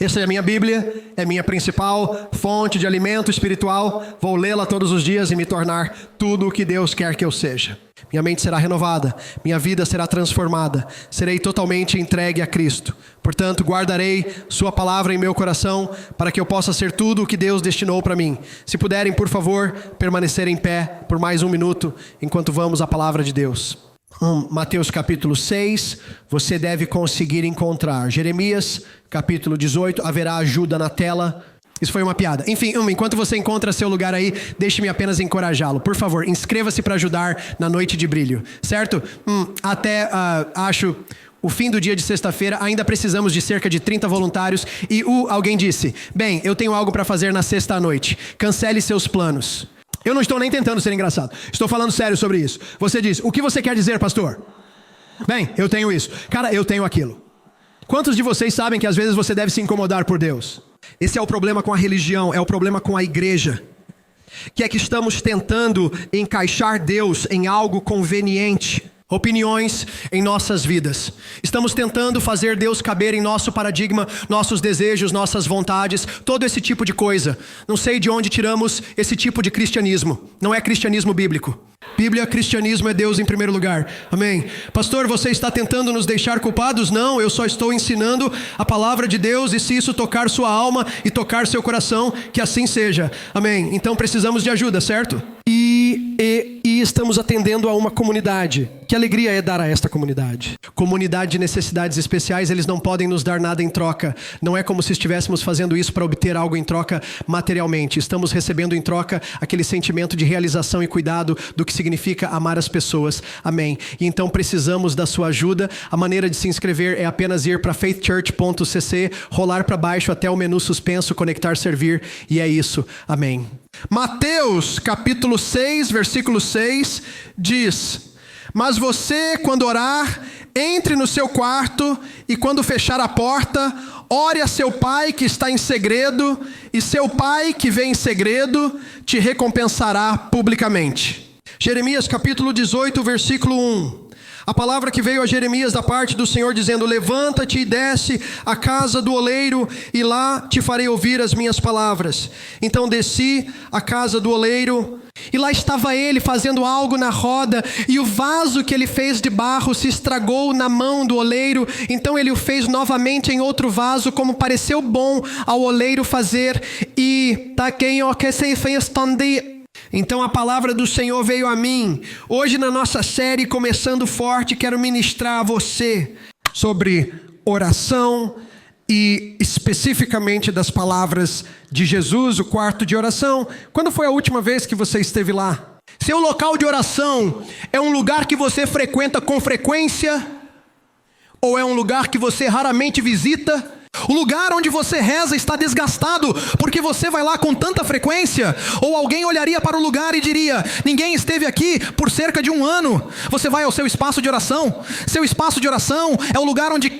Essa é a minha Bíblia, é minha principal fonte de alimento espiritual. Vou lê-la todos os dias e me tornar tudo o que Deus quer que eu seja. Minha mente será renovada, minha vida será transformada, serei totalmente entregue a Cristo. Portanto, guardarei sua palavra em meu coração para que eu possa ser tudo o que Deus destinou para mim. Se puderem, por favor, permanecer em pé por mais um minuto enquanto vamos à palavra de Deus. Mateus capítulo 6, você deve conseguir encontrar. Jeremias capítulo 18, haverá ajuda na tela. Isso foi uma piada. Enfim, enquanto você encontra seu lugar aí, deixe-me apenas encorajá-lo. Por favor, inscreva-se para ajudar na noite de brilho, certo? Acho o fim do dia de sexta-feira, ainda precisamos de cerca de 30 voluntários. E alguém disse, bem, eu tenho algo para fazer na sexta à noite. Cancele seus planos. Eu não estou nem tentando ser engraçado. Estou falando sério sobre isso. Você diz, o que você quer dizer, pastor? Bem, eu tenho isso. Cara, eu tenho aquilo. Quantos de vocês sabem que às vezes você deve se incomodar por Deus? Esse é o problema com a religião, é o problema com a igreja. Que é que estamos tentando encaixar Deus em algo conveniente. Opiniões em nossas vidas. Estamos tentando fazer Deus caber em nosso paradigma, nossos desejos, nossas vontades, todo esse tipo de coisa. Não sei de onde tiramos esse tipo de cristianismo. Não é cristianismo bíblico. Bíblia, cristianismo é Deus em primeiro lugar. Amém. Pastor, você está tentando nos deixar culpados? Não, eu só estou ensinando a palavra de Deus e se isso tocar sua alma e tocar seu coração, que assim seja. Amém. Então precisamos de ajuda, certo? E estamos atendendo a uma comunidade. Que alegria é dar a esta comunidade. Comunidade de necessidades especiais, eles não podem nos dar nada em troca. Não é como se estivéssemos fazendo isso para obter algo em troca materialmente. Estamos recebendo em troca aquele sentimento de realização e cuidado do que significa amar as pessoas. Amém. E então precisamos da sua ajuda. A maneira de se inscrever é apenas ir para faithchurch.cc, rolar para baixo até o menu suspenso, conectar, servir, e é isso. Amém. Mateus capítulo 6, versículo 6 diz: mas você, quando orar, entre no seu quarto e quando fechar a porta, ore a seu pai que está em segredo, e seu pai que vem em segredo te recompensará publicamente. Jeremias capítulo 18, versículo 1. A palavra que veio a Jeremias da parte do Senhor dizendo: levanta-te e desce à casa do oleiro e lá te farei ouvir as minhas palavras. Então desci à casa do oleiro e lá estava ele fazendo algo na roda, e o vaso que ele fez de barro se estragou na mão do oleiro. Então ele o fez novamente em outro vaso, como pareceu bom ao oleiro fazer, e então a palavra do Senhor veio a mim. Hoje na nossa série Começando Forte, quero ministrar a você sobre oração e especificamente das palavras de Jesus, o quarto de oração. Quando foi a última vez que você esteve lá? Seu local de oração é um lugar que você frequenta com frequência? Ou é um lugar que você raramente visita? O lugar onde você reza está desgastado porque você vai lá com tanta frequência? Ou alguém olharia para o lugar e diria: ninguém esteve aqui por cerca de 1 ano. Você vai ao seu espaço de oração. Seu espaço de oração é o lugar onde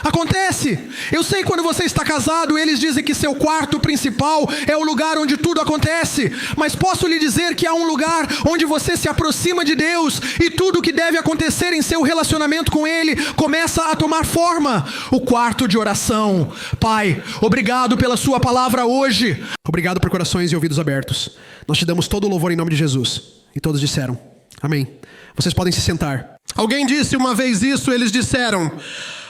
acontece. Eu sei, quando você está casado, eles dizem que seu quarto principal é o lugar onde tudo acontece. Mas posso lhe dizer que há um lugar onde você se aproxima de Deus e tudo que deve acontecer em seu relacionamento com Ele começa a tomar forma. O quarto de oração. Pai, obrigado pela sua palavra hoje. Obrigado por corações e ouvidos abertos. Nós te damos todo o louvor em nome de Jesus. E todos disseram amém. Vocês podem se sentar. Alguém disse uma vez isso, eles disseram: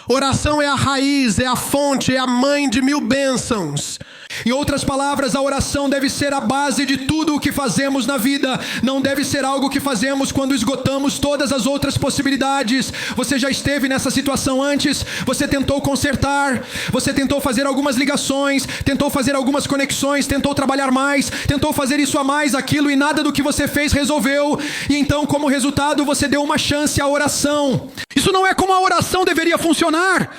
oração é a raiz, é a fonte, é a mãe de 1000 bênçãos. Em outras palavras, a oração deve ser a base de tudo o que fazemos na vida. Não deve ser algo que fazemos quando esgotamos todas as outras possibilidades. Você já esteve nessa situação antes? Você tentou consertar, você tentou fazer algumas ligações, tentou fazer algumas conexões, tentou trabalhar mais, tentou fazer isso a mais, aquilo, e nada do que você fez resolveu. E então, como resultado, você deu uma chance à oração. Isso não é como a oração deveria funcionar.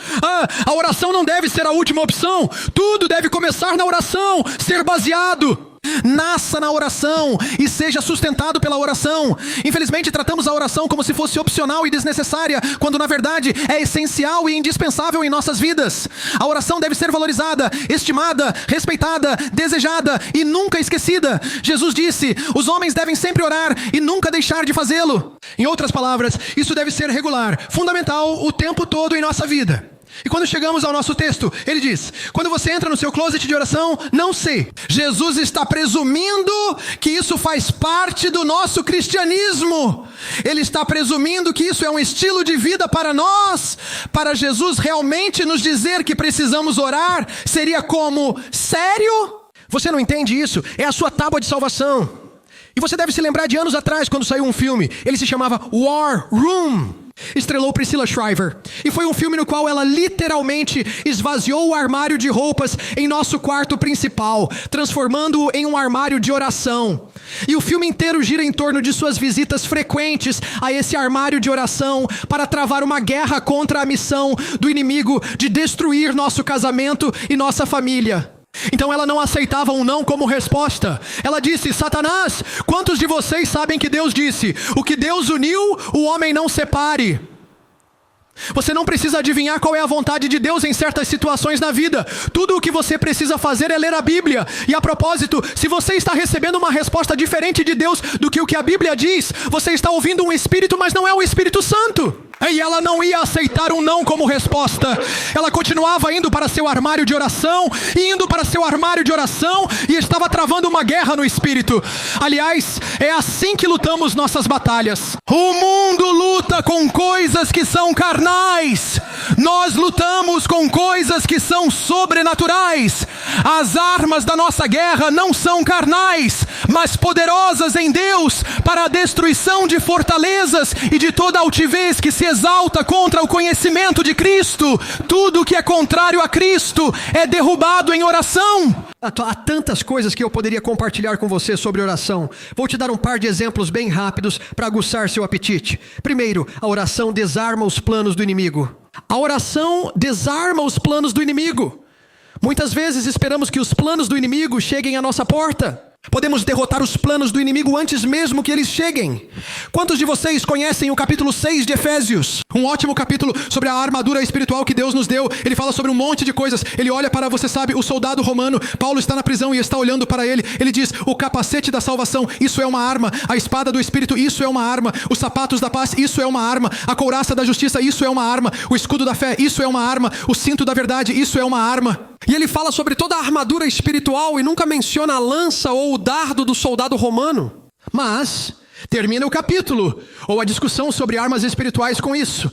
A oração não deve ser a última opção. Tudo deve começar na oração, ser baseado. Nasça na oração e seja sustentado pela oração. Infelizmente tratamos a oração como se fosse opcional e desnecessária, quando na verdade é essencial e indispensável em nossas vidas. A oração deve ser valorizada, estimada, respeitada, desejada e nunca esquecida. Jesus disse: os homens devem sempre orar e nunca deixar de fazê-lo. Em outras palavras, isso deve ser regular, fundamental o tempo todo em nossa vida. E quando chegamos ao nosso texto, ele diz: quando você entra no seu closet de oração, não sei. Jesus está presumindo que isso faz parte do nosso cristianismo. Ele está presumindo que isso é um estilo de vida para nós. Para Jesus realmente nos dizer que precisamos orar, seria como: sério? Você não entende isso? É a sua tábua de salvação. E você deve se lembrar de anos atrás, quando saiu um filme. Ele se chamava War Room. Estrelou Priscilla Shriver. E foi um filme no qual ela literalmente esvaziou o armário de roupas em nosso quarto principal, transformando-o em um armário de oração. E o filme inteiro gira em torno de suas visitas frequentes a esse armário de oração para travar uma guerra contra a missão do inimigo de destruir nosso casamento e nossa família. Então ela não aceitava um não como resposta. Ela disse: Satanás, quantos de vocês sabem que Deus disse: o que Deus uniu, o homem não separe? Você não precisa adivinhar qual é a vontade de Deus em certas situações na vida. Tudo o que você precisa fazer é ler a Bíblia. E a propósito, se você está recebendo uma resposta diferente de Deus do que o que a Bíblia diz, você está ouvindo um Espírito, mas não é o Espírito Santo. E ela não ia aceitar um não como resposta. Ela continuava indo para seu armário de oração, e estava travando uma guerra no Espírito. Aliás, é assim que lutamos nossas batalhas. O mundo luta com coisas que são carnais. Nós lutamos com coisas que são sobrenaturais. As armas da nossa guerra não são carnais, mas poderosas em Deus para a destruição de fortalezas e de toda altivez que se exalta contra o conhecimento de Cristo. Tudo que é contrário a Cristo é derrubado em oração. Há tantas coisas que eu poderia compartilhar com você sobre oração. Vou te dar um par de exemplos bem rápidos para aguçar seu apetite. Primeiro, a oração desarma os planos do inimigo. A oração desarma os planos do inimigo. Muitas vezes esperamos que os planos do inimigo cheguem à nossa porta. Podemos derrotar os planos do inimigo antes mesmo que eles cheguem. Quantos de vocês conhecem o capítulo 6 de Efésios? Um ótimo capítulo sobre a armadura espiritual que Deus nos deu. Ele fala sobre um monte de coisas. Ele olha para, você sabe, o soldado romano. Paulo está na prisão e está olhando para ele. Ele diz: o capacete da salvação, isso é uma arma. A espada do Espírito, isso é uma arma. Os sapatos da paz, isso é uma arma. A couraça da justiça, isso é uma arma. O escudo da fé, isso é uma arma. O cinto da verdade, isso é uma arma. E ele fala sobre toda a armadura espiritual e nunca menciona a lança ou o dardo do soldado romano. Mas termina o capítulo, ou a discussão sobre armas espirituais com isso: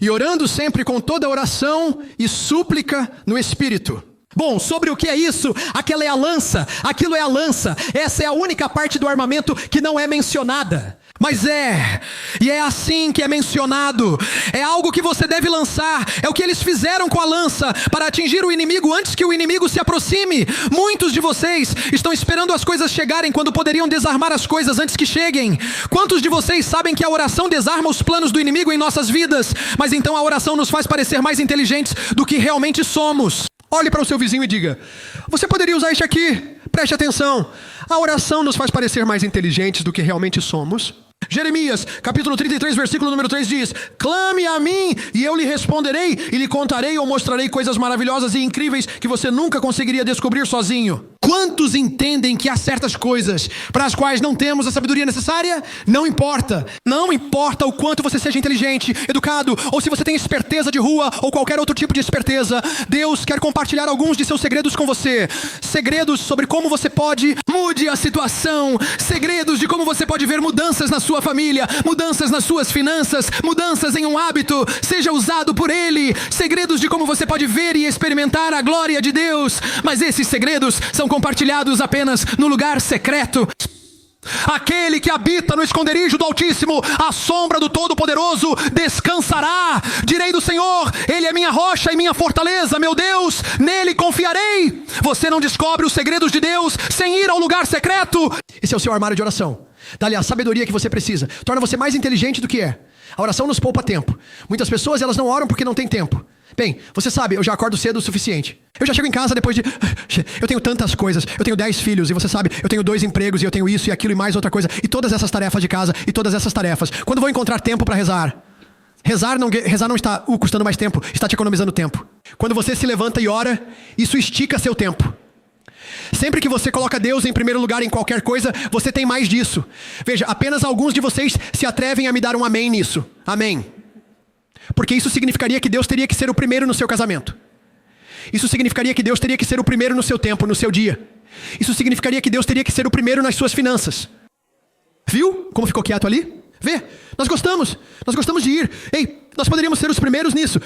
e orando sempre com toda oração e súplica no Espírito. Bom, sobre o que é isso? Aquilo é a lança. Essa é a única parte do armamento que não é mencionada. Mas e é assim que é mencionado. É algo que você deve lançar. É o que eles fizeram com a lança para atingir o inimigo antes que o inimigo se aproxime. Muitos de vocês estão esperando as coisas chegarem quando poderiam desarmar as coisas antes que cheguem. Quantos de vocês sabem que a oração desarma os planos do inimigo em nossas vidas? Mas então a oração nos faz parecer mais inteligentes do que realmente somos. Olhe para o seu vizinho e diga: você poderia usar isso aqui? Preste atenção. A oração nos faz parecer mais inteligentes do que realmente somos. Jeremias, capítulo 33, versículo número 3 diz: clame a mim e eu lhe responderei e lhe contarei ou mostrarei coisas maravilhosas e incríveis que você nunca conseguiria descobrir sozinho. Quantos entendem que há certas coisas para as quais não temos a sabedoria necessária? Não importa. Não importa o quanto você seja inteligente, educado, ou se você tem esperteza de rua ou qualquer outro tipo de esperteza, Deus quer compartilhar alguns de seus segredos com você. Segredos sobre como você pode mudar a situação. Segredos de como você pode ver mudanças na sua família, mudanças nas suas finanças, mudanças em um hábito. Seja usado por Ele. Segredos de como você pode ver e experimentar a glória de Deus. Mas esses segredos são compartilhados apenas no lugar secreto. Aquele que habita no esconderijo do Altíssimo, à sombra do Todo-Poderoso, descansará. Direi do Senhor: Ele é minha rocha e minha fortaleza, meu Deus, nele confiarei. Você não descobre os segredos de Deus sem ir ao lugar secreto. Esse é o seu armário de oração. Dá-lhe a sabedoria que você precisa. Torna você mais inteligente do que é. A oração nos poupa tempo. Muitas pessoas, elas não oram porque não têm tempo. Bem, você sabe, eu já acordo cedo o suficiente. Eu já chego em casa depois de... Eu tenho tantas coisas, eu tenho 10 filhos, e você sabe, eu tenho 2 empregos, e eu tenho isso e aquilo e mais outra coisa, e todas essas tarefas de casa, e todas essas tarefas. Quando vou encontrar tempo para rezar? Rezar não está custando mais tempo, está te economizando tempo. Quando você se levanta e ora, isso estica seu tempo. Sempre que você coloca Deus em primeiro lugar em qualquer coisa, você tem mais disso. Veja, apenas alguns de vocês se atrevem a me dar um amém nisso. Amém. Porque isso significaria que Deus teria que ser o primeiro no seu casamento. Isso significaria que Deus teria que ser o primeiro no seu tempo, no seu dia. Isso significaria que Deus teria que ser o primeiro nas suas finanças. Viu como ficou quieto ali? Vê, nós gostamos de ir. Ei, nós poderíamos ser os primeiros nisso.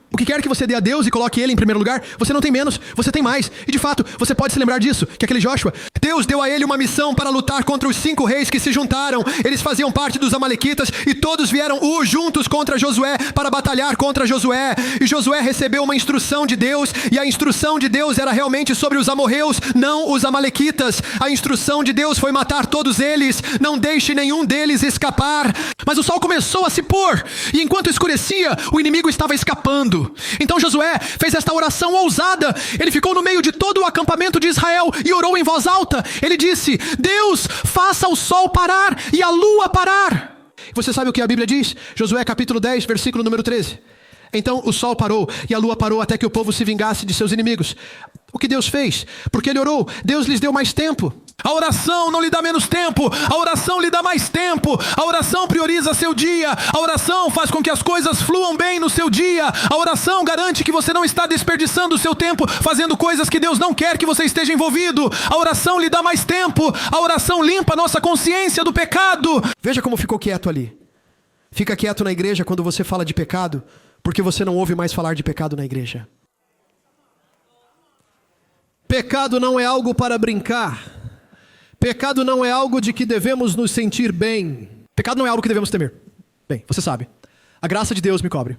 O que quer que você dê a Deus e coloque Ele em primeiro lugar, você não tem menos, você tem mais. E de fato, você pode se lembrar disso, que aquele Joshua, Deus deu a ele uma missão para lutar contra os 5 reis que se juntaram. Eles faziam parte dos amalequitas e todos vieram juntos contra Josué para batalhar contra Josué. E Josué recebeu uma instrução de Deus, e a instrução de Deus era realmente sobre os amorreus, não os amalequitas. A instrução de Deus foi matar todos eles, não deixe nenhum deles escapar. Mas o sol começou a se pôr, e enquanto escurecia, o inimigo estava escapando. Então Josué fez esta oração ousada. Ele ficou no meio de todo o acampamento de Israel e orou em voz alta. Ele disse: Deus, faça o sol parar e a lua parar. Você sabe o que a Bíblia diz? Josué capítulo 10, versículo número 13. Então o sol parou e a lua parou até que o povo se vingasse de seus inimigos. O que Deus fez? Porque ele orou, Deus lhes deu mais tempo. A oração não lhe dá menos tempo, a oração lhe dá mais tempo. A oração prioriza seu dia, a oração faz com que as coisas fluam bem no seu dia. A oração garante que você não está desperdiçando o seu tempo fazendo coisas que Deus não quer que você esteja envolvido. A oração lhe dá mais tempo, a oração limpa a nossa consciência do pecado. Veja como ficou quieto ali. Fica quieto na igreja quando você fala de pecado, porque você não ouve mais falar de pecado na igreja. Pecado não é algo para brincar. Pecado não é algo de que devemos nos sentir bem. Pecado não é algo que devemos temer. Bem, você sabe. A graça de Deus me cobre.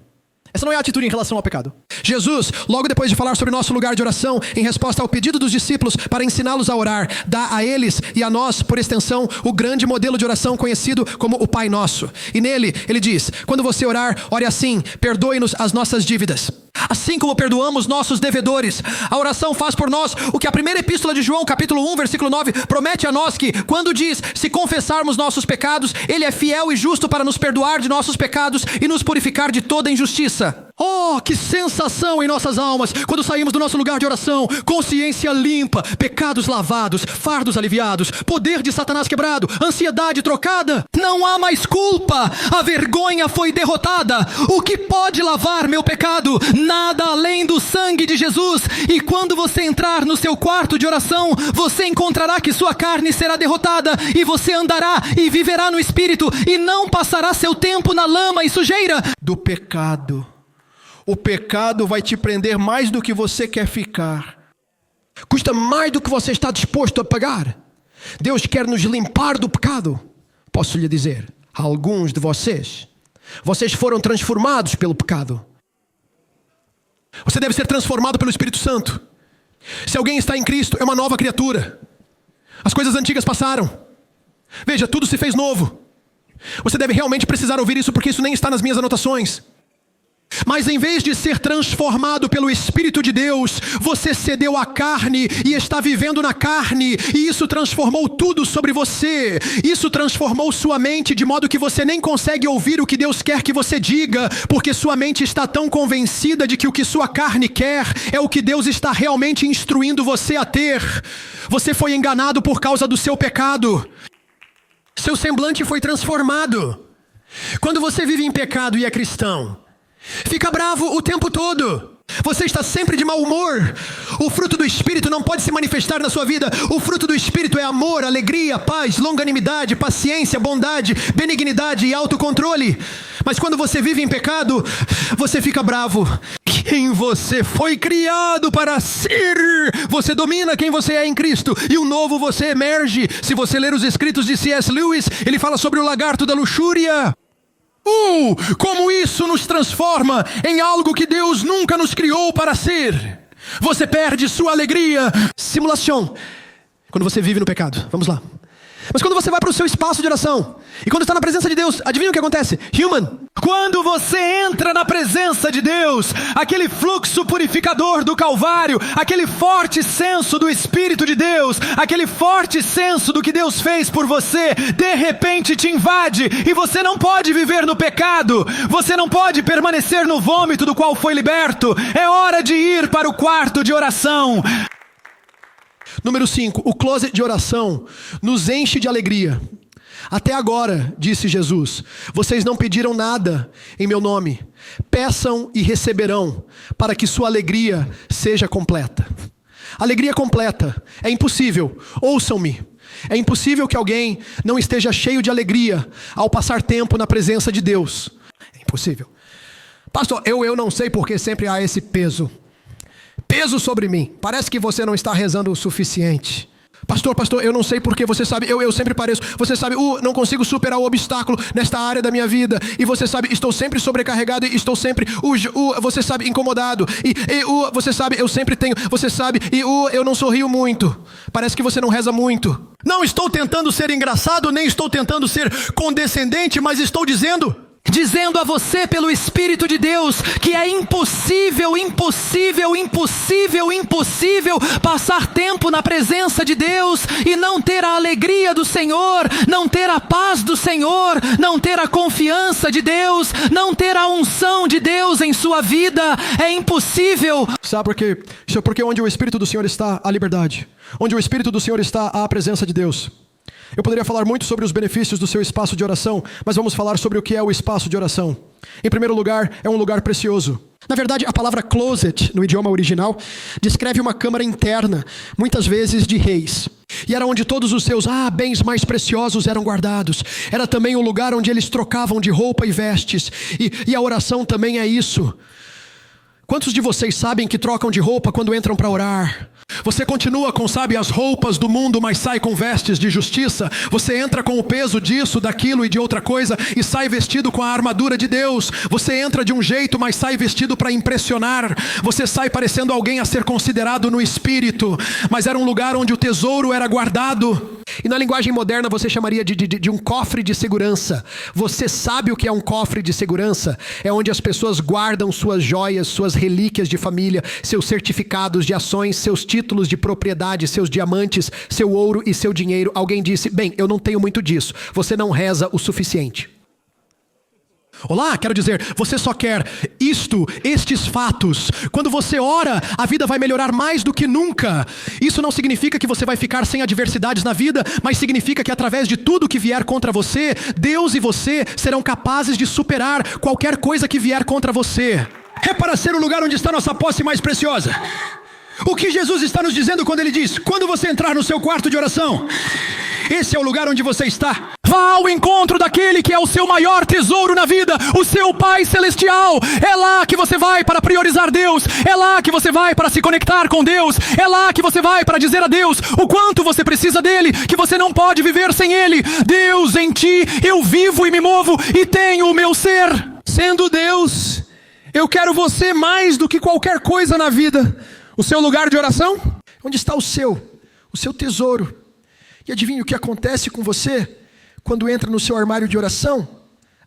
Essa não é a atitude em relação ao pecado. Jesus, logo depois de falar sobre nosso lugar de oração, em resposta ao pedido dos discípulos para ensiná-los a orar, dá a eles e a nós, por extensão, o grande modelo de oração conhecido como o Pai Nosso. E nele, ele diz: quando você orar, ore assim: perdoe-nos as nossas dívidas, assim como perdoamos nossos devedores. A oração faz por nós o que a primeira epístola de João, capítulo 1, versículo 9, promete a nós que, quando diz: se confessarmos nossos pecados, Ele é fiel e justo para nos perdoar de nossos pecados e nos purificar de toda injustiça. Oh, que sensação em nossas almas quando saímos do nosso lugar de oração, consciência limpa, pecados lavados, fardos aliviados, poder de Satanás quebrado, ansiedade trocada. Não há mais culpa, a vergonha foi derrotada. O que pode lavar meu pecado? Nada além do sangue de Jesus. E quando você entrar no seu quarto de oração, você encontrará que sua carne será derrotada, e você andará e viverá no Espírito, e não passará seu tempo na lama e sujeira do pecado. O pecado vai te prender mais do que você quer ficar. Custa mais do que você está disposto a pagar. Deus quer nos limpar do pecado. Posso lhe dizer, alguns de vocês foram transformados pelo pecado. Você deve ser transformado pelo Espírito Santo. Se alguém está em Cristo, é uma nova criatura. As coisas antigas passaram. Veja, tudo se fez novo. Você deve realmente precisar ouvir isso, porque isso nem está nas minhas anotações. Mas em vez de ser transformado pelo Espírito de Deus, você cedeu à carne e está vivendo na carne, e isso transformou tudo sobre você. Isso transformou sua mente de modo que você nem consegue ouvir o que Deus quer que você diga, porque sua mente está tão convencida de que o que sua carne quer é o que Deus está realmente instruindo você a ter. Você foi enganado por causa do seu pecado. Seu semblante foi transformado. Quando você vive em pecado e é cristão, fica bravo o tempo todo. Você está sempre de mau humor. O fruto do Espírito não pode se manifestar na sua vida. O fruto do Espírito é amor, alegria, paz, longanimidade, paciência, bondade, benignidade e autocontrole. Mas quando você vive em pecado, você fica bravo. Quem você foi criado para ser. Você domina quem você é em Cristo, e um novo você emerge. Se você ler os escritos de C.S. Lewis, ele fala sobre o lagarto da luxúria. Como isso nos transforma em algo que Deus nunca nos criou para ser. Você perde sua alegria. Simulação. Quando você vive no pecado. Vamos lá. Mas quando você vai para o seu espaço de oração, e quando está na presença de Deus, adivinha o que acontece? Quando você entra na presença de Deus, aquele fluxo purificador do Calvário, aquele forte senso do Espírito de Deus, aquele forte senso do que Deus fez por você, de repente te invade, e você não pode viver no pecado, você não pode permanecer no vômito do qual foi liberto. É hora de ir para o quarto de oração. Número 5, o closet de oração nos enche de alegria. Até agora, disse Jesus, vocês não pediram nada em meu nome. Peçam e receberão, para que sua alegria seja completa. Alegria completa é impossível, ouçam-me. É impossível que alguém não esteja cheio de alegria ao passar tempo na presença de Deus. É impossível. Pastor, eu não sei porque sempre há esse peso sobre mim. Parece que você não está rezando o suficiente. Pastor, eu não sei porque, você sabe, eu sempre pareço, você sabe, não consigo superar o obstáculo nesta área da minha vida, e você sabe, estou sempre sobrecarregado, e estou sempre, você sabe, incomodado, você sabe, eu sempre tenho, você sabe, eu não sorrio muito, parece que você não reza muito. Não estou tentando ser engraçado, nem estou tentando ser condescendente, mas estou dizendo a você pelo Espírito de Deus que é impossível passar tempo na presença de Deus e não ter a alegria do Senhor, não ter a paz do Senhor, não ter a confiança de Deus, não ter a unção de Deus em sua vida. É impossível. Sabe por quê? Isso é porque onde o Espírito do Senhor está, há liberdade. Onde o Espírito do Senhor está, há a presença de Deus. Eu poderia falar muito sobre os benefícios do seu espaço de oração, mas vamos falar sobre o que é o espaço de oração. Em primeiro lugar, é um lugar precioso. Na verdade, a palavra closet, no idioma original, descreve uma câmara interna, muitas vezes de reis. E era onde todos os seus bens mais preciosos eram guardados. Era também um lugar onde eles trocavam de roupa e vestes. E a oração também é isso. Quantos de vocês sabem que trocam de roupa quando entram para orar? Você continua com, as roupas do mundo, mas sai com vestes de justiça. Você entra com o peso disso, daquilo e de outra coisa e sai vestido com a armadura de Deus. Você entra de um jeito, mas sai vestido para impressionar. Você sai parecendo alguém a ser considerado no espírito, mas era um lugar onde o tesouro era guardado. E na linguagem moderna você chamaria de um cofre de segurança. Você sabe o que é um cofre de segurança? É onde as pessoas guardam suas joias, suas relíquias de família, seus certificados de ações, seus títulos de propriedade, seus diamantes, seu ouro e seu dinheiro. Alguém disse, eu não tenho muito disso. Você não reza o suficiente. Olá, quero dizer, você só quer estes fatos. Quando você ora, a vida vai melhorar mais do que nunca. Isso não significa que você vai ficar sem adversidades na vida, mas significa que através de tudo que vier contra você, Deus e você serão capazes de superar qualquer coisa que vier contra você. É para ser o lugar onde está nossa posse mais preciosa. O que Jesus está nos dizendo quando Ele diz, quando você entrar no seu quarto de oração, esse é o lugar onde você está. Vá ao encontro daquele que é o seu maior tesouro na vida, o seu Pai Celestial. É lá que você vai para priorizar Deus. É lá que você vai para se conectar com Deus. É lá que você vai para dizer a Deus o quanto você precisa dEle, que você não pode viver sem Ele. Deus, em Ti eu vivo e me movo e tenho o meu ser. Sendo Deus, eu quero você mais do que qualquer coisa na vida. O seu lugar de oração? Onde está o seu tesouro? E adivinha o que acontece com você quando entra no seu armário de oração?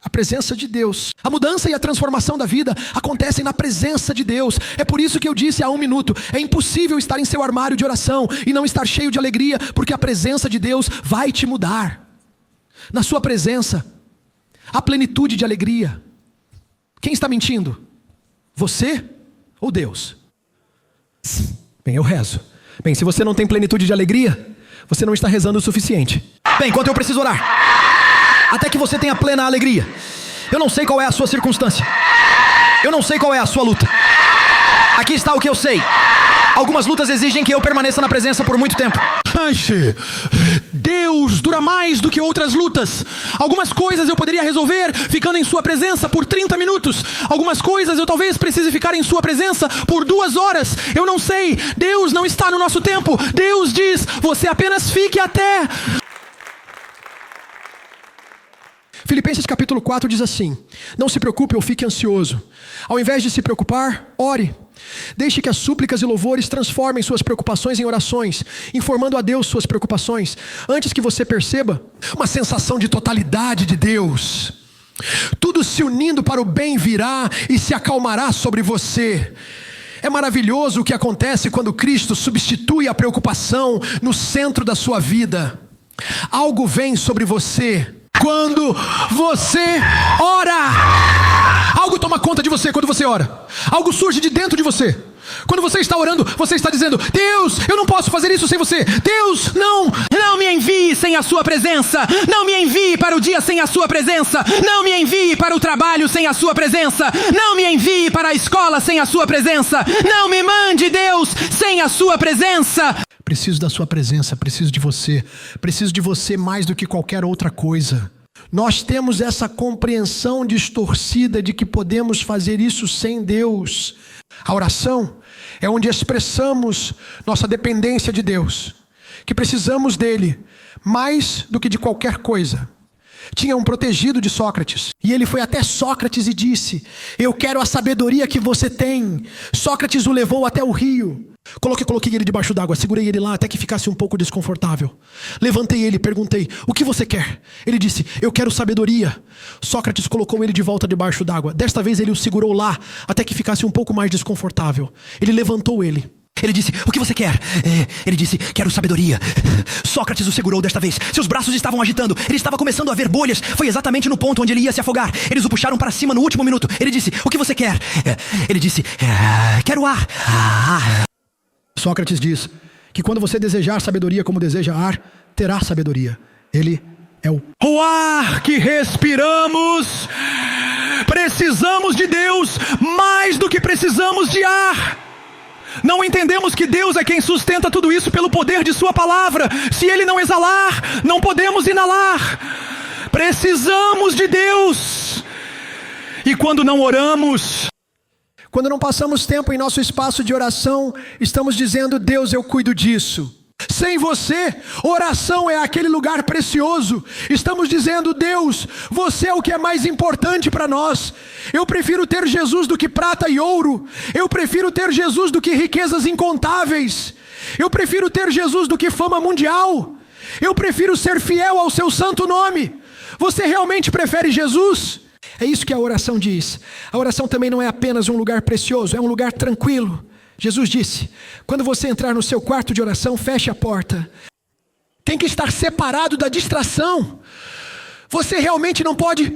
A presença de Deus. A mudança e a transformação da vida acontecem na presença de Deus. É por isso que eu disse há um minuto, é impossível estar em seu armário de oração e não estar cheio de alegria, porque a presença de Deus vai te mudar. Na sua presença, há plenitude de alegria. Quem está mentindo? Você ou Deus? Bem, eu rezo. Bem, se você não tem plenitude de alegria, você não está rezando o suficiente. Bem, quanto eu preciso orar? Até que você tenha plena alegria. Eu não sei qual é a sua circunstância. Eu não sei qual é a sua luta. Aqui está o que eu sei. Algumas lutas exigem que eu permaneça na presença por muito tempo. Deus dura mais do que outras lutas. Algumas coisas eu poderia resolver ficando em sua presença por 30 minutos. Algumas coisas eu talvez precise ficar em sua presença por 2 horas. Eu não sei. Deus não está no nosso tempo. Deus diz, você apenas fique até... Filipenses capítulo 4 diz assim, não se preocupe ou fique ansioso. Ao invés de se preocupar, ore. Deixe que as súplicas e louvores transformem suas preocupações em orações, informando a Deus suas preocupações, antes que você perceba uma sensação de totalidade de Deus. Tudo se unindo para o bem virá e se acalmará sobre você. É maravilhoso o que acontece quando Cristo substitui a preocupação no centro da sua vida. Algo vem sobre você quando você ora. Algo toma conta de você quando você ora. Algo surge de dentro de você. Quando você está orando, você está dizendo: Deus, eu não posso fazer isso sem você. Deus, não me envie sem a sua presença. Não me envie para o dia sem a sua presença. Não me envie para o trabalho sem a sua presença. Não me envie para a escola sem a sua presença. Não me mande, Deus, sem a sua presença. Preciso da sua presença, preciso de você. Preciso de você mais do que qualquer outra coisa. Nós temos essa compreensão distorcida de que podemos fazer isso sem Deus. A oração é onde expressamos nossa dependência de Deus, que precisamos dele mais do que de qualquer coisa. Tinha um protegido de Sócrates, e ele foi até Sócrates e disse: eu quero a sabedoria que você tem. Sócrates o levou até o rio. Coloquei ele debaixo d'água, segurei ele lá até que ficasse um pouco desconfortável. Levantei ele e perguntei: o que você quer? Ele disse: eu quero sabedoria. Sócrates colocou ele de volta debaixo d'água. Desta vez ele o segurou lá até que ficasse um pouco mais desconfortável. Ele levantou ele. Ele disse: o que você quer? Ele disse: quero sabedoria. Sócrates o segurou desta vez. Seus braços estavam agitando. Ele estava começando a ver bolhas. Foi exatamente no ponto onde ele ia se afogar. Eles o puxaram para cima no último minuto. Ele disse: o que você quer? Ele disse: quero ar. Sócrates diz que quando você desejar sabedoria como deseja ar, terá sabedoria. Ele é o ar que respiramos. Precisamos de Deus mais do que precisamos de ar. Não entendemos que Deus é quem sustenta tudo isso pelo poder de sua palavra. Se Ele não exalar, não podemos inalar. Precisamos de Deus. E quando não oramos, quando não passamos tempo em nosso espaço de oração, estamos dizendo: Deus, eu cuido disso. Sem você, oração é aquele lugar precioso. Estamos dizendo: Deus, você é o que é mais importante para nós. Eu prefiro ter Jesus do que prata e ouro. Eu prefiro ter Jesus do que riquezas incontáveis. Eu prefiro ter Jesus do que fama mundial. Eu prefiro ser fiel ao seu santo nome. Você realmente prefere Jesus? É isso que a oração diz. A oração também não é apenas um lugar precioso, é um lugar tranquilo. Jesus disse: quando você entrar no seu quarto de oração, feche a porta. Tem que estar separado da distração. Você realmente não pode.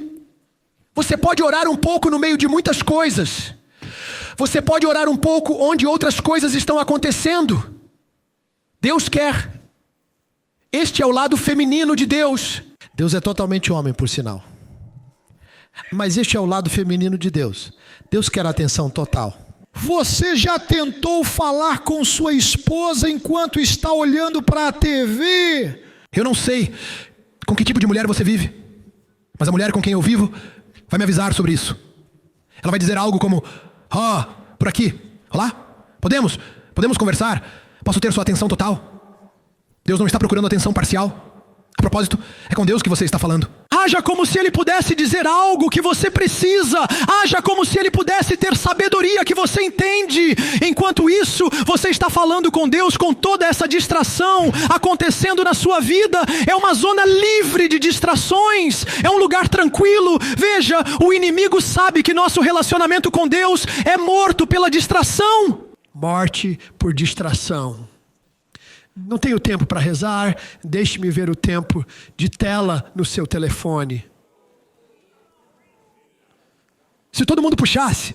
Você pode orar um pouco no meio de muitas coisas. Você pode orar um pouco onde outras coisas estão acontecendo. Deus quer. Este é o lado feminino de Deus. Deus é totalmente homem, por sinal. Mas este é o lado feminino de Deus. Deus quer atenção total. Você já tentou falar com sua esposa enquanto está olhando para a TV? Eu não sei com que tipo de mulher você vive, mas a mulher com quem eu vivo vai me avisar sobre isso. Ela vai dizer algo como: por aqui, olá, podemos conversar? Posso ter sua atenção total? Deus não está procurando atenção parcial. A propósito, é com Deus que você está falando. Haja como se Ele pudesse dizer algo que você precisa. Haja como se Ele pudesse ter sabedoria que você entende. Enquanto isso, você está falando com Deus com toda essa distração acontecendo na sua vida. É uma zona livre de distrações. É um lugar tranquilo. Veja, o inimigo sabe que nosso relacionamento com Deus é morto pela distração. Morte por distração. Não tenho tempo para rezar, deixe-me ver o tempo de tela no seu telefone. Se todo mundo puxasse,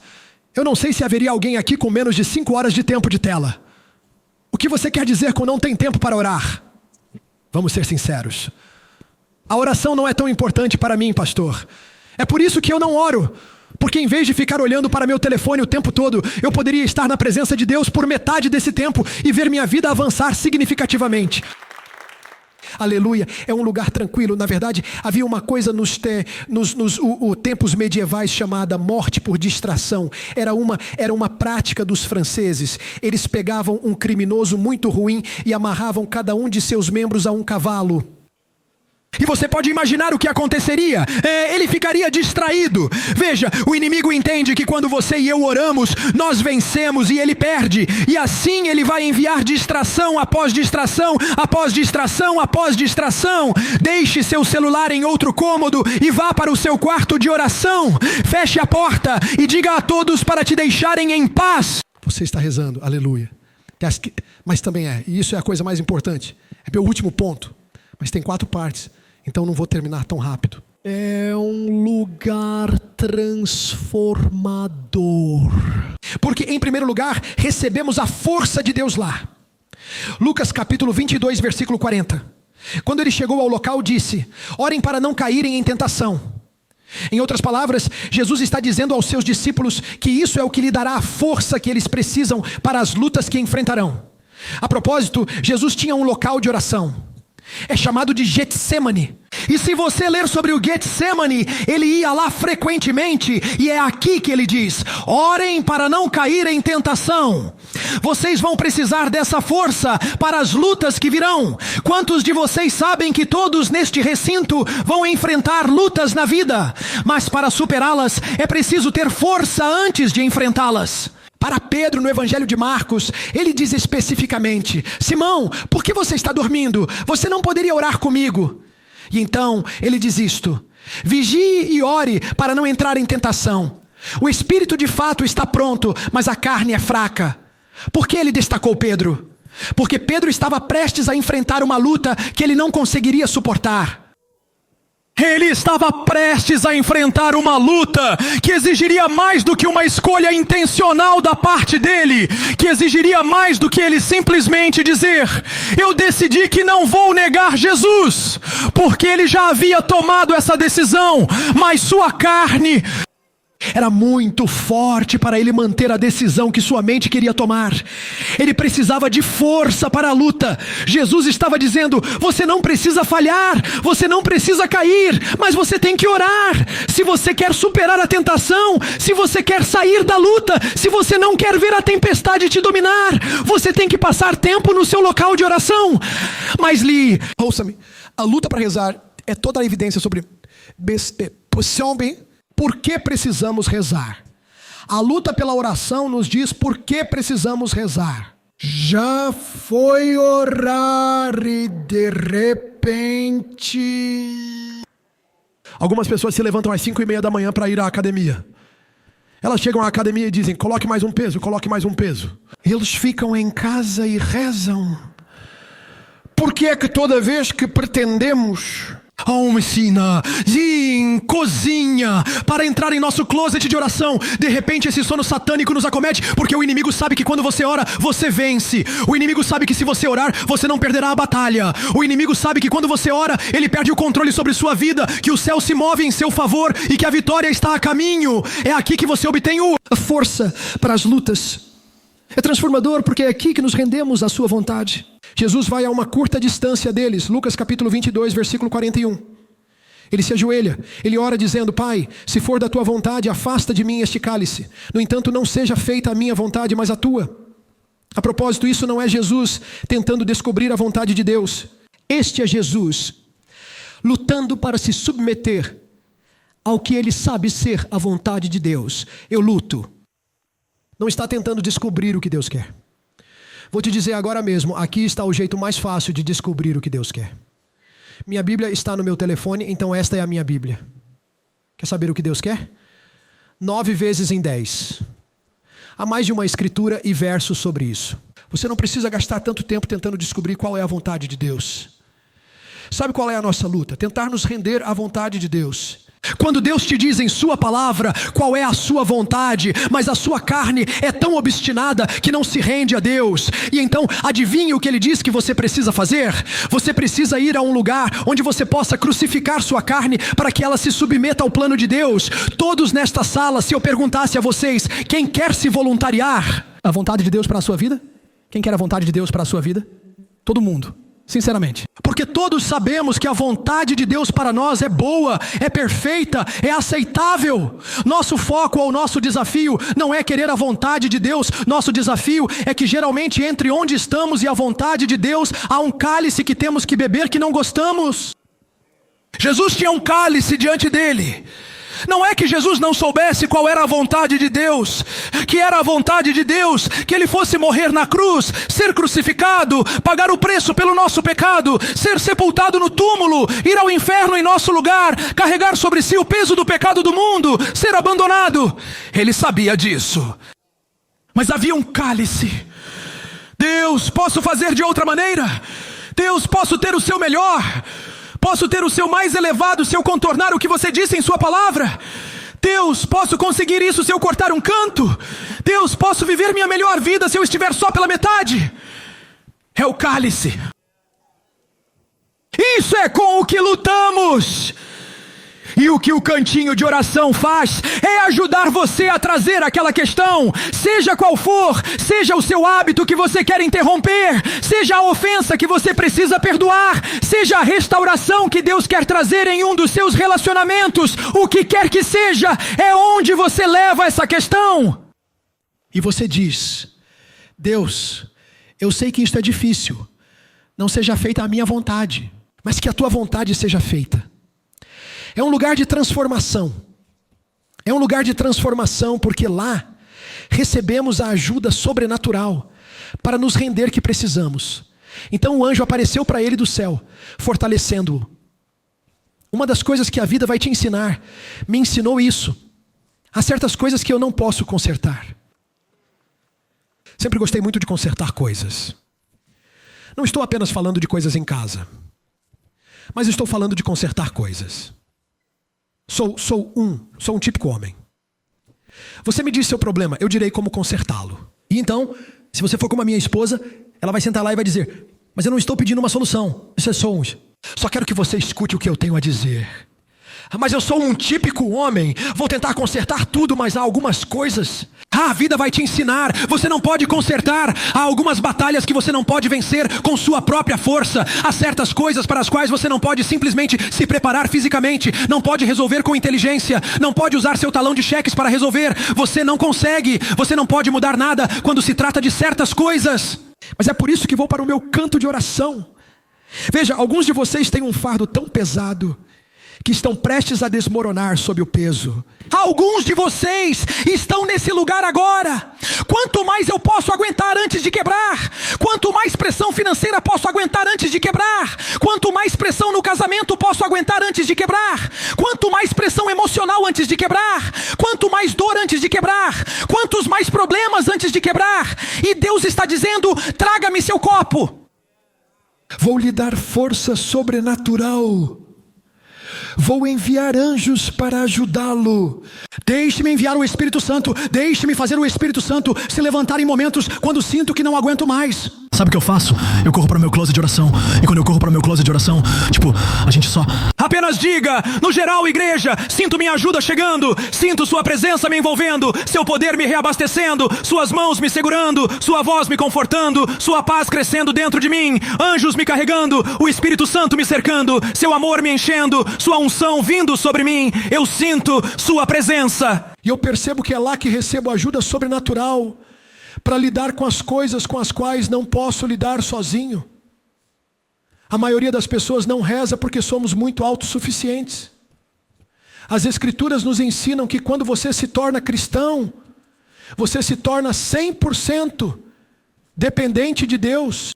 eu não sei se haveria alguém aqui com menos de 5 horas de tempo de tela. O que você quer dizer com não tem tempo para orar? Vamos ser sinceros. A oração não é tão importante para mim, pastor. É por isso que eu não oro. Porque em vez de ficar olhando para meu telefone o tempo todo, eu poderia estar na presença de Deus por metade desse tempo e ver minha vida avançar significativamente. Aleluia, é um lugar tranquilo. Na verdade, havia uma coisa nos tempos medievais chamada morte por distração. Era uma prática dos franceses. Eles pegavam um criminoso muito ruim e amarravam cada um de seus membros a um cavalo. E você pode imaginar o que aconteceria. Ele ficaria distraído. Veja, o inimigo entende que quando você e eu oramos, nós vencemos e ele perde. E assim ele vai enviar distração após distração, após distração, após distração. Deixe seu celular em outro cômodo e vá para o seu quarto de oração. Feche a porta e diga a todos para te deixarem em paz. Você está rezando, aleluia. Mas também e isso é a coisa mais importante. É meu último ponto, mas tem 4 partes. Então não vou terminar tão rápido. É um lugar transformador. Porque, em primeiro lugar, recebemos a força de Deus lá. Lucas capítulo 22, versículo 40. Quando ele chegou ao local, disse: orem para não caírem em tentação. Em outras palavras, Jesus está dizendo aos seus discípulos que isso é o que lhe dará a força que eles precisam para as lutas que enfrentarão. A propósito, Jesus tinha um local de oração. É chamado de Getsemane. E se você ler sobre o Getsemane, ele ia lá frequentemente, e é aqui que ele diz: orem para não cair em tentação. Vocês vão precisar dessa força para as lutas que virão. Quantos de vocês sabem que todos neste recinto vão enfrentar lutas na vida? Mas para superá-las é preciso ter força antes de enfrentá-las. Para Pedro, no Evangelho de Marcos, ele diz especificamente: Simão, por que você está dormindo? Você não poderia orar comigo? E então ele diz isto: vigie e ore para não entrar em tentação. O espírito de fato está pronto, mas a carne é fraca. Por que ele destacou Pedro? Porque Pedro estava prestes a enfrentar uma luta que ele não conseguiria suportar. Ele estava prestes a enfrentar uma luta que exigiria mais do que uma escolha intencional da parte dele, que exigiria mais do que ele simplesmente dizer: eu decidi que não vou negar Jesus, porque ele já havia tomado essa decisão, mas sua carne era muito forte para ele manter a decisão que sua mente queria tomar. Ele precisava de força para a luta. Jesus estava dizendo: você não precisa falhar, você não precisa cair, mas você tem que orar. Se você quer superar a tentação, se você quer sair da luta, se você não quer ver a tempestade te dominar, você tem que passar tempo no seu local de oração. Mas ouça-me, a luta para rezar é toda a evidência sobre por que precisamos rezar. A luta pela oração nos diz por que precisamos rezar. Já foi orar e de repente... Algumas pessoas se levantam às 5:30 da manhã para ir à academia. Elas chegam à academia e dizem: coloque mais um peso, coloque mais um peso. Eles ficam em casa e rezam. Por que é que toda vez que pretendemos oficina, cozinha, para entrar em nosso closet de oração, de repente esse sono satânico nos acomete? Porque o inimigo sabe que quando você ora, você vence. O inimigo sabe que se você orar, você não perderá a batalha. O inimigo sabe que quando você ora, ele perde o controle sobre sua vida, que o céu se move em seu favor e que a vitória está a caminho. É aqui que você obtém a força para as lutas. É transformador porque é aqui que nos rendemos à sua vontade. Jesus vai a uma curta distância deles. Lucas capítulo 22, versículo 41. Ele se ajoelha, ele ora dizendo: Pai, se for da tua vontade, afasta de mim este cálice. No entanto, não seja feita a minha vontade, mas a tua. A propósito, isso não é Jesus tentando descobrir a vontade de Deus. Este é Jesus lutando para se submeter ao que ele sabe ser a vontade de Deus. Eu luto. Não está tentando descobrir o que Deus quer. Vou te dizer agora mesmo, aqui está o jeito mais fácil de descobrir o que Deus quer. Minha Bíblia está no meu telefone, então esta é a minha Bíblia. Quer saber o que Deus quer? 9 vezes em 10. Há mais de uma escritura e verso sobre isso. Você não precisa gastar tanto tempo tentando descobrir qual é a vontade de Deus. Sabe qual é a nossa luta? Tentar nos render à vontade de Deus. Quando Deus te diz em sua palavra qual é a sua vontade, mas a sua carne é tão obstinada que não se rende a Deus. E então, adivinhe o que ele diz que você precisa fazer? Você precisa ir a um lugar onde você possa crucificar sua carne para que ela se submeta ao plano de Deus. Todos nesta sala, se eu perguntasse a vocês, quem quer se voluntariar à vontade de Deus para a sua vida? Quem quer a vontade de Deus para a sua vida? Todo mundo. Sinceramente. Porque todos sabemos que a vontade de Deus para nós é boa, é perfeita, é aceitável. Nosso foco ou nosso desafio não é querer a vontade de Deus. Nosso desafio é que geralmente entre onde estamos e a vontade de Deus há um cálice que temos que beber que não gostamos. Jesus tinha um cálice diante dele. Não é que Jesus não soubesse qual era a vontade de Deus, que era a vontade de Deus que ele fosse morrer na cruz, ser crucificado, pagar o preço pelo nosso pecado, ser sepultado no túmulo, ir ao inferno em nosso lugar, carregar sobre si o peso do pecado do mundo, ser abandonado. Ele sabia disso. Mas havia um cálice. Deus, posso fazer de outra maneira? Deus, posso ter o seu melhor? Posso ter o seu mais elevado se eu contornar o que você disse em sua palavra? Deus, posso conseguir isso se eu cortar um canto? Deus, posso viver minha melhor vida se eu estiver só pela metade? É o cálice. Isso é com o que lutamos. E o que o cantinho de oração faz é ajudar você a trazer aquela questão, seja qual for, seja o seu hábito que você quer interromper, seja a ofensa que você precisa perdoar, seja a restauração que Deus quer trazer em um dos seus relacionamentos, o que quer que seja, é onde você leva essa questão. E você diz: Deus, eu sei que isto é difícil, não seja feita a minha vontade, mas que a tua vontade seja feita. É um lugar de transformação. É um lugar de transformação porque lá recebemos a ajuda sobrenatural para nos render que precisamos. Então o anjo apareceu para ele do céu, fortalecendo-o. Uma das coisas que a vida vai te ensinar, me ensinou isso. Há certas coisas que eu não posso consertar. Sempre gostei muito de consertar coisas. Não estou apenas falando de coisas em casa, mas estou falando de consertar coisas. Sou um típico homem. Você me diz seu problema, eu direi como consertá-lo. E então, se você for como a minha esposa, ela vai sentar lá e vai dizer: mas eu não estou pedindo uma solução, isso é só quero que você escute o que eu tenho a dizer. Mas eu sou um típico homem, vou tentar consertar tudo, mas há algumas coisas. A vida vai te ensinar, você não pode consertar. Há algumas batalhas que você não pode vencer com sua própria força. Há certas coisas para as quais você não pode simplesmente se preparar fisicamente. Não pode resolver com inteligência. Não pode usar seu talão de cheques para resolver. Você não consegue, você não pode mudar nada quando se trata de certas coisas. Mas é por isso que vou para o meu canto de oração. Veja, alguns de vocês têm um fardo tão pesado que estão prestes a desmoronar sob o peso. Alguns de vocês estão nesse lugar agora. Quanto mais eu posso aguentar antes de quebrar? Quanto mais pressão financeira posso aguentar antes de quebrar? Quanto mais pressão no casamento posso aguentar antes de quebrar? Quanto mais pressão emocional antes de quebrar? Quanto mais dor antes de quebrar? Quantos mais problemas antes de quebrar? E Deus está dizendo: traga-me seu copo. Vou lhe dar força sobrenatural. Vou enviar anjos para ajudá-lo. Deixe-me enviar o Espírito Santo. Deixe-me fazer o Espírito Santo se levantar em momentos quando sinto que não aguento mais. Sabe o que eu faço? Eu corro para o meu closet de oração. E quando eu corro para o meu closet de oração, a gente só... Apenas diga, no geral, igreja, sinto minha ajuda chegando. Sinto sua presença me envolvendo. Seu poder me reabastecendo. Suas mãos me segurando. Sua voz me confortando. Sua paz crescendo dentro de mim. Anjos me carregando. O Espírito Santo me cercando. Seu amor me enchendo. Sua unção vindo sobre mim. Eu sinto sua presença. E eu percebo que é lá que recebo ajuda sobrenatural para lidar com as coisas com as quais não posso lidar sozinho. A maioria das pessoas não reza porque somos muito autossuficientes. As Escrituras nos ensinam que quando você se torna cristão, você se torna 100% dependente de Deus.